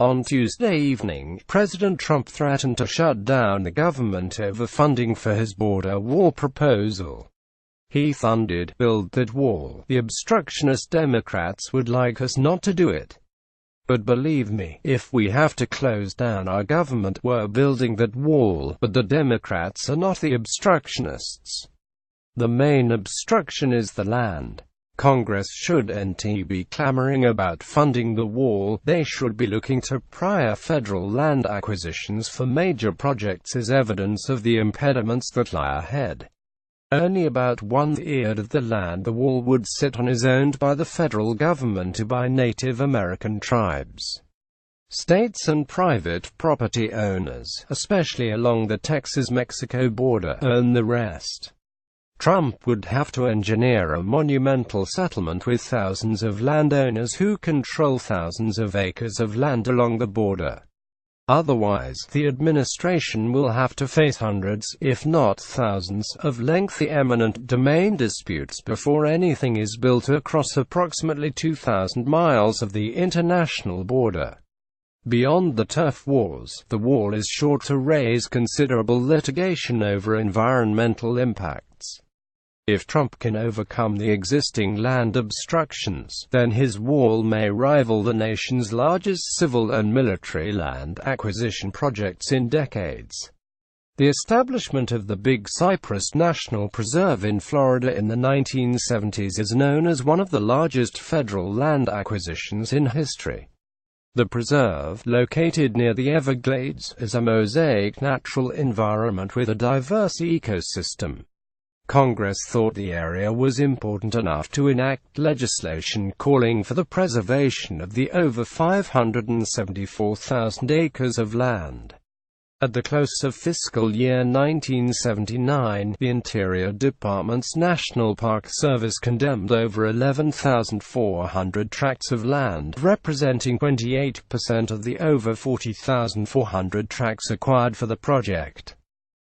On Tuesday evening, President Trump threatened to shut down the government over funding for his border wall proposal. He thundered, "Build that wall. The obstructionist Democrats would like us not to do it. But believe me, if we have to close down our government, we're building that wall, but the Democrats are not the obstructionists. The main obstruction is the land. Congress shouldn't be clamoring about funding the wall, they should be looking to prior federal land acquisitions for major projects as evidence of the impediments that lie ahead." Only about 1/3 of the land the wall would sit on is owned by the federal government by Native American tribes. States and private property owners, especially along the Texas-Mexico border, own the rest. Trump would have to engineer a monumental settlement with thousands of landowners who control thousands of acres of land along the border. Otherwise, the administration will have to face hundreds, if not thousands, of lengthy eminent domain disputes before anything is built across approximately 2,000 miles of the international border. Beyond the turf wars, the wall is sure to raise considerable litigation over environmental impacts. If Trump can overcome the existing land obstructions, then his wall may rival the nation's largest civil and military land acquisition projects in decades. The establishment of the Big Cypress National Preserve in Florida in the 1970s is known as one of the largest federal land acquisitions in history. The preserve, located near the Everglades, is a mosaic natural environment with a diverse ecosystem. Congress thought the area was important enough to enact legislation calling for the preservation of the over 574,000 acres of land. At the close of fiscal year 1979, the Interior Department's National Park Service condemned over 11,400 tracts of land, representing 28% of the over 40,400 tracts acquired for the project.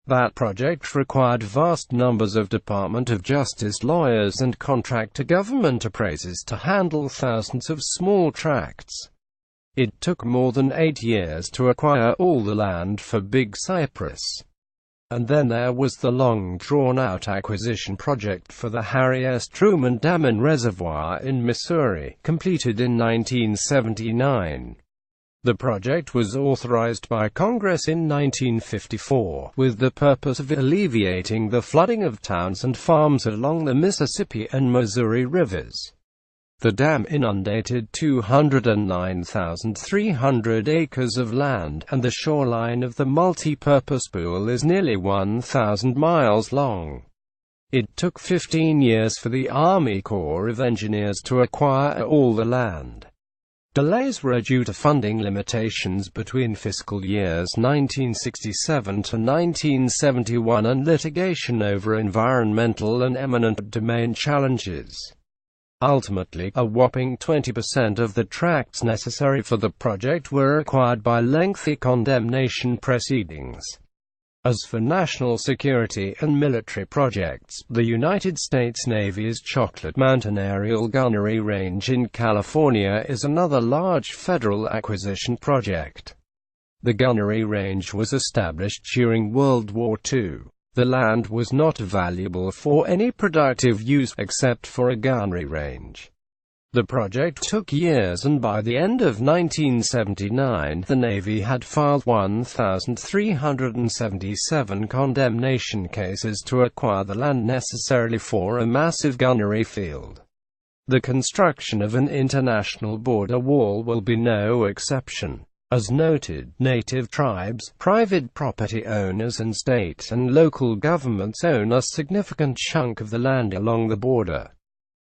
That project required vast numbers of Department of Justice lawyers and contractor government appraisers to handle thousands of small tracts. It took more than 8 years to acquire all the land for Big Cypress. And then there was the long drawn-out acquisition project for the Harry S. Truman Dam and Reservoir in Missouri, completed in 1979. The project was authorized by Congress in 1954, with the purpose of alleviating the flooding of towns and farms along the Mississippi and Missouri rivers. The dam inundated 209,300 acres of land, and the shoreline of the multi-purpose pool is nearly 1,000 miles long. It took 15 years for the Army Corps of Engineers to acquire all the land. Delays were due to funding limitations between fiscal years 1967 to 1971 and litigation over environmental and eminent domain challenges. Ultimately, a whopping 20% of the tracts necessary for the project were acquired by lengthy condemnation proceedings. As for national security and military projects, the United States Navy's Chocolate Mountain Aerial Gunnery Range in California is another large federal acquisition project. The gunnery range was established during World War II. The land was not valuable for any productive use, except for a gunnery range. The project took years, and by the end of 1979, the Navy had filed 1,377 condemnation cases to acquire the land necessary for a massive gunnery field. The construction of an international border wall will be no exception. As noted, native tribes, private property owners and state and local governments own a significant chunk of the land along the border.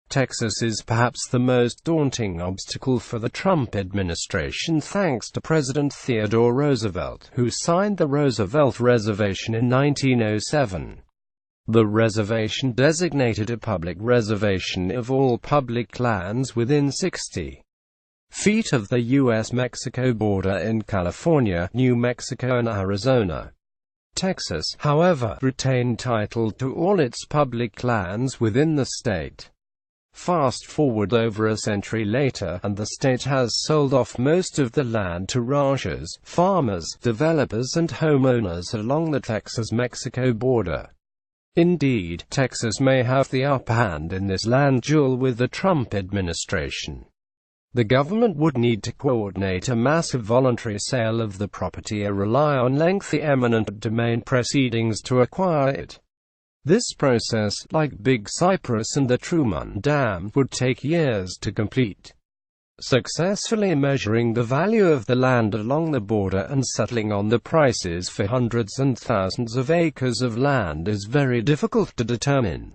Texas is perhaps the most daunting obstacle for the Trump administration thanks to President Theodore Roosevelt, who signed the Roosevelt Reservation in 1907. The reservation designated a public reservation of all public lands within 60 feet of the U.S.-Mexico border in California, New Mexico and Arizona. Texas, however, retained title to all its public lands within the state. Fast forward over a century later, and the state has sold off most of the land to ranchers, farmers, developers and homeowners along the Texas-Mexico border. Indeed, Texas may have the upper hand in this land duel with the Trump administration. The government would need to coordinate a massive voluntary sale of the property or rely on lengthy eminent domain proceedings to acquire it. This process, like Big Cypress and the Truman Dam, would take years to complete. Successfully measuring the value of the land along the border and settling on the prices for hundreds and thousands of acres of land is very difficult to determine.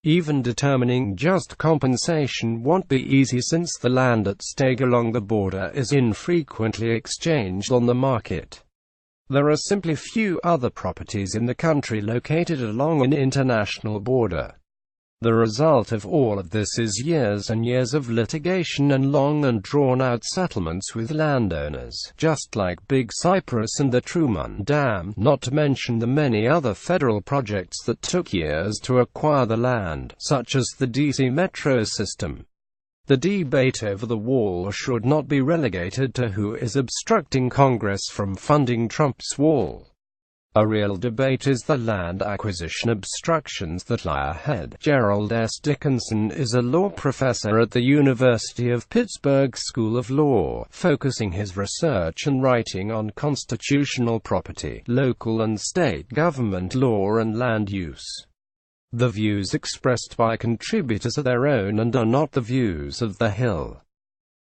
Even determining just compensation won't be easy since the land at stake along the border is infrequently exchanged on the market. There are simply few other properties in the country located along an international border. The result of all of this is years and years of litigation and long and drawn-out settlements with landowners, just like Big Cypress and the Truman Dam, not to mention the many other federal projects that took years to acquire the land, such as the DC Metro system. The debate over the wall should not be relegated to who is obstructing Congress from funding Trump's wall. A real debate is the land acquisition obstructions that lie ahead. Gerald S. Dickinson is a law professor at the University of Pittsburgh School of Law, focusing his research and writing on constitutional property, local and state government law and land use. The views expressed by contributors are their own and are not the views of The Hill.